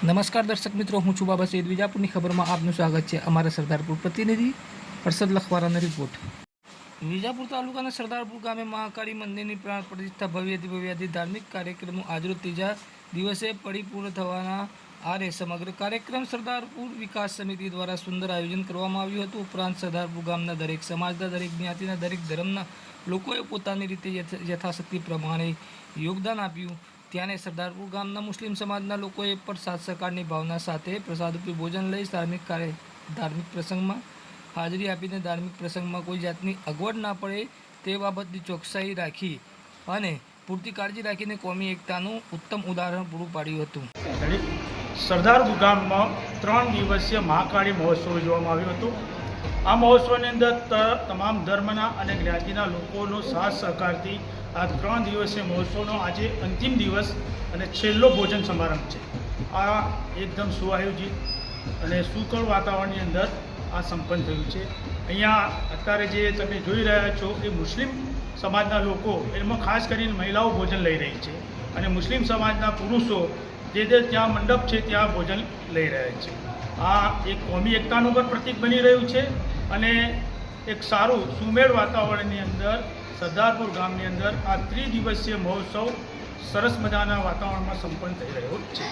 નમસ્કાર દર્શક મિત્રો, હું છું બાબા સૈયદ. વિજાપુરની ખબરમાં આપનું સ્વાગત છે. અમારા સરદારપુર પ્રતિનિધિ હર્ષદ લખવારાનો રિપોર્ટ. વિજાપુર તાલુકાના સરદારપુર ગામે મહાકાળી મંદિરની પ્રાણ પ્રતિષ્ઠા ભવ્યાતિ ધાર્મિક કાર્યક્રમનું આજરોજ ત્રીજા દિવસે પરિપૂર્ણ થવાના આરે સમગ્ર કાર્યક્રમ સરદારપુર વિકાસ સમિતિ દ્વારા સુંદર આયોજન કરવામાં આવ્યું હતું. ઉપરાંત સરદારપુર ગામના દરેક સમાજના, દરેક જ્ઞાતિના, દરેક ધર્મના લોકોએ પોતાની રીતે યથાશક્તિ પ્રમાણે યોગદાન આપ્યું. ત્યારે સરદારપુર ગામના મુસ્લિમ સમાજના લોકોએ પણ સાથ સહકારની ભાવના સાથે પ્રસાદરૂપી ભોજન લઈ ધાર્મિક પ્રસંગમાં હાજરી આપીને ધાર્મિક પ્રસંગમાં કોઈ જાતની અગવડ ના પડે તે બાબતની ચોકસાઈ રાખી અને પૂરતી કાળજી રાખીને કોમી એકતાનું ઉત્તમ ઉદાહરણ પૂરું પાડ્યું હતું. સરદારપુર ગામમાં 3 દિવસીય મહાકાળી મહોત્સવ યોજવામાં આવ્યો હતો. આ મહોત્સવની અંદર તમામ ધર્મના અને જ્ઞાતિના લોકોનો સાથ સહકારથી આ 3 દિવસીય મહોત્સવનો આજે અંતિમ દિવસ અને છેલ્લો ભોજન સમારંભ છે. આ એકદમ સુઆયોજિત અને સુકળ વાતાવરણની અંદર આ સંપન્ન થયું છે. અહીંયા અત્યારે જે તમે જોઈ રહ્યા છો એ મુસ્લિમ સમાજના લોકો, એમાં ખાસ કરીને મહિલાઓ ભોજન લઈ રહી છે અને મુસ્લિમ સમાજના પુરુષો જે ત્યાં મંડપ છે ત્યાં ભોજન લઈ રહ્યા છે. આ એક કોમી એકતાનું પણ પ્રતીક બની રહ્યું છે અને એક સારું સુમેળ વાતાવરણની અંદર સરદારપુર ગામની અંદર આ 3 દિવસીય મહોત્સવ સરસ મજાના વાતાવરણમાં સંપન્ન થઈ રહ્યો છે.